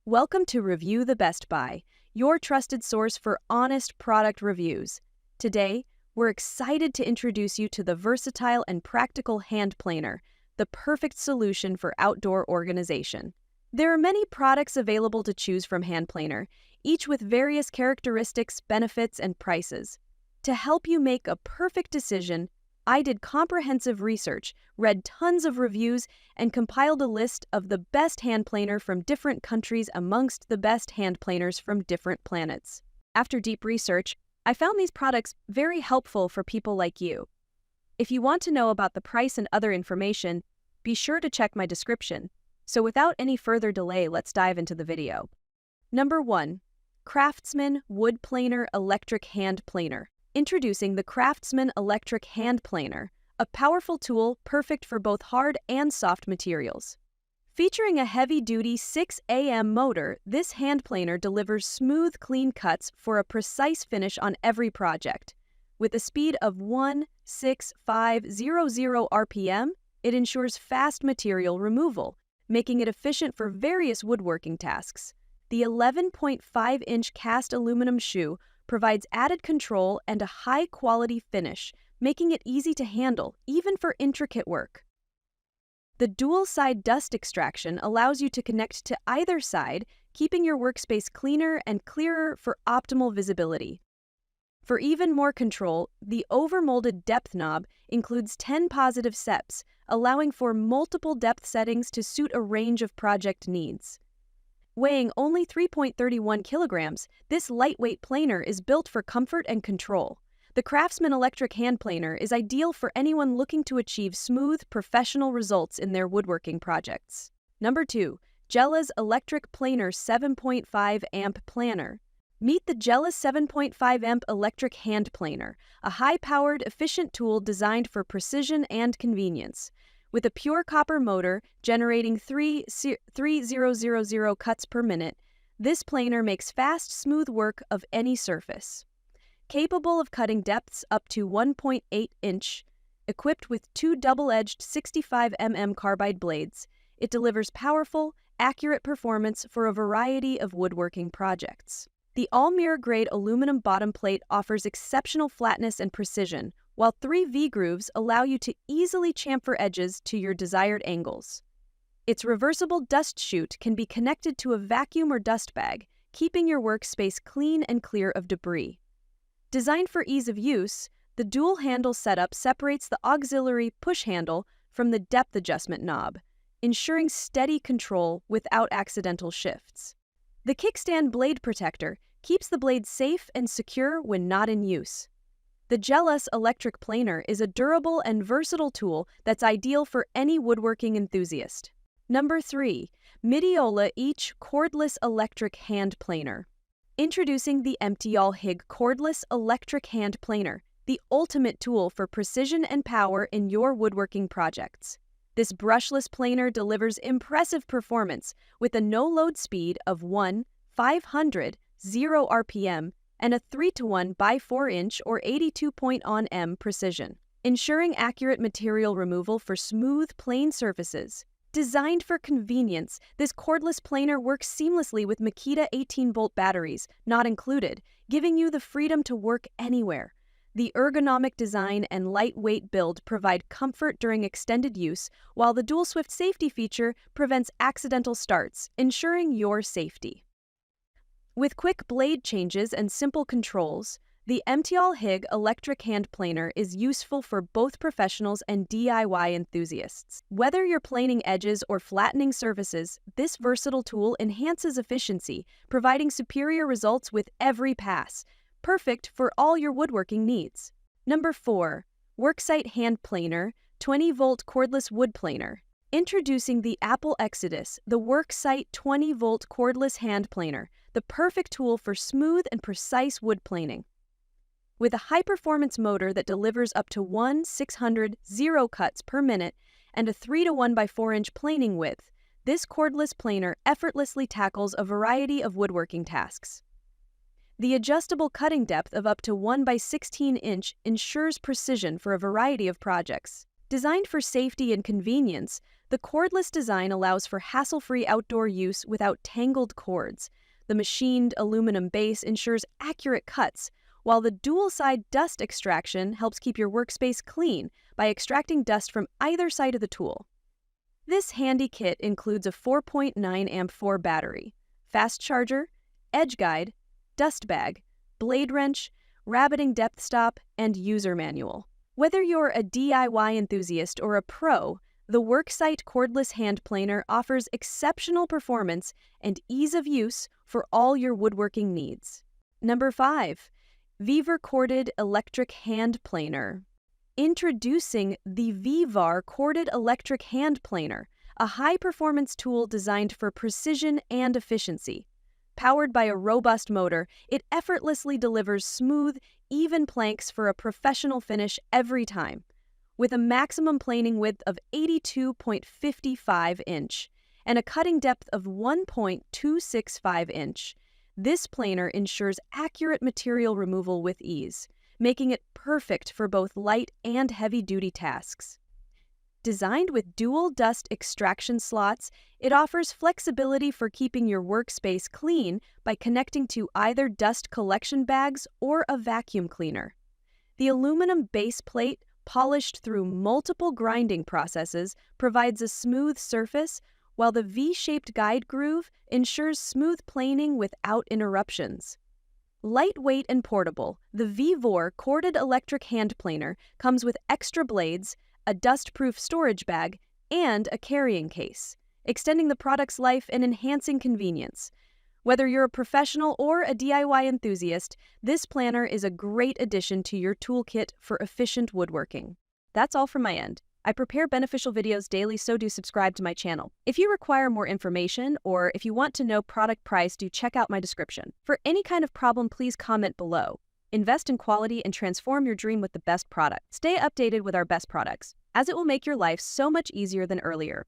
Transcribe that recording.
Welcome to Review the Best Buy, your trusted source for honest product reviews. Today, we're excited to introduce you to the versatile and practical hand planer, the perfect solution for outdoor organization. There are many products available to choose from Hand Planer, each with various characteristics, benefits, and prices. To help you make a perfect decision, I did comprehensive research, read tons of reviews, and compiled a list of the best hand planer from different countries amongst the best hand planers from different planets. After deep research, I found these products very helpful for people like you. If you want to know about the price and other information, be sure to check my description. So without any further delay, let's dive into the video. Number 1. Craftsman Wood Planer Electric Hand Planer. Introducing the Craftsman Electric Hand Planer, a powerful tool perfect for both hard and soft materials. Featuring a heavy-duty 6 AM motor, this hand planer delivers smooth, clean cuts for a precise finish on every project. With a speed of 16500 RPM, it ensures fast material removal, making it efficient for various woodworking tasks. The 11.5-inch cast aluminum shoe provides added control and a high-quality finish, making it easy to handle, even for intricate work. The dual-side dust extraction allows you to connect to either side, keeping your workspace cleaner and clearer for optimal visibility. For even more control, the overmolded depth knob includes 10 positive steps, allowing for multiple depth settings to suit a range of project needs. Weighing only 3.31 kilograms, this lightweight planer is built for comfort and control. The Craftsman Electric Hand Planer is ideal for anyone looking to achieve smooth, professional results in their woodworking projects. Number 2. Jellas Electric Planer 7.5 Amp Planer. Meet the Jellas 7.5 Amp Electric Hand Planer, a high-powered, efficient tool designed for precision and convenience. With a pure copper motor generating 3,000 cuts per minute, this planer makes fast, smooth work of any surface. Capable of cutting depths up to 1.8 inch, equipped with two double-edged 65 mm carbide blades, it delivers powerful, accurate performance for a variety of woodworking projects. The all-mirror-grade aluminum bottom plate offers exceptional flatness and precision, while 3 V-grooves allow you to easily chamfer edges to your desired angles. Its reversible dust chute can be connected to a vacuum or dust bag, keeping your workspace clean and clear of debris. Designed for ease of use, the dual handle setup separates the auxiliary push handle from the depth adjustment knob, ensuring steady control without accidental shifts. The kickstand blade protector keeps the blade safe and secure when not in use. The Jellas Electric Planer is a durable and versatile tool that's ideal for any woodworking enthusiast. Number 3. MtiolHig Cordless Electric Hand Planer. Introducing the MtiolHig Cordless Electric Hand Planer, the ultimate tool for precision and power in your woodworking projects. This brushless planer delivers impressive performance with a no-load speed of 1,500 RPM and a 3:1 by 4-inch or 82.0 m precision, ensuring accurate material removal for smooth, plain surfaces. Designed for convenience, this cordless planer works seamlessly with Makita 18-volt batteries, not included, giving you the freedom to work anywhere. The ergonomic design and lightweight build provide comfort during extended use, while the dual swift safety feature prevents accidental starts, ensuring your safety. With quick blade changes and simple controls, the MtiolHig Electric Hand Planer is useful for both professionals and DIY enthusiasts. Whether you're planing edges or flattening surfaces, this versatile tool enhances efficiency, providing superior results with every pass, perfect for all your woodworking needs. Number 4. Worksite Hand Planer 20-volt Cordless Wood Planer. Introducing the Apple Exodus, the Worksite 20-volt Cordless Hand Planer, the perfect tool for smooth and precise wood planing. With a high-performance motor that delivers up to 1,600 cuts per minute and a 3:1 by 4-inch planing width, this cordless planer effortlessly tackles a variety of woodworking tasks. The adjustable cutting depth of up to 1 by 16 inch ensures precision for a variety of projects. Designed for safety and convenience, the cordless design allows for hassle-free outdoor use without tangled cords. The machined aluminum base ensures accurate cuts, while the dual-side dust extraction helps keep your workspace clean by extracting dust from either side of the tool. This handy kit includes a 4.9 amp 4 battery, fast charger, edge guide, dust bag, blade wrench, rabbiting depth stop, and user manual. Whether you're a DIY enthusiast or a pro, the Worksite cordless hand planer offers exceptional performance and ease of use for all your woodworking needs. Number 5. Vevor Corded Electric Hand Planer. Introducing the Vevor Corded Electric Hand Planer, a high-performance tool designed for precision and efficiency. Powered by a robust motor, it effortlessly delivers smooth, even planks for a professional finish every time. With a maximum planing width of 82.55 inch and a cutting depth of 1.265 inch, this planer ensures accurate material removal with ease, making it perfect for both light and heavy-duty tasks. Designed with dual dust extraction slots, it offers flexibility for keeping your workspace clean by connecting to either dust collection bags or a vacuum cleaner. The aluminum base plate, polished through multiple grinding processes, provides a smooth surface, while the V-shaped guide groove ensures smooth planing without interruptions. Lightweight and portable, the Vevor Corded Electric Hand Planer comes with extra blades, a dust-proof storage bag, and a carrying case, extending the product's life and enhancing convenience. Whether you're a professional or a DIY enthusiast, this planner is a great addition to your toolkit for efficient woodworking. That's all from my end. I prepare beneficial videos daily, so do subscribe to my channel. If you require more information or if you want to know product price, do check out my description. For any kind of problem, please comment below. Invest in quality and transform your dream with the best product. Stay updated with our best products, as it will make your life so much easier than earlier.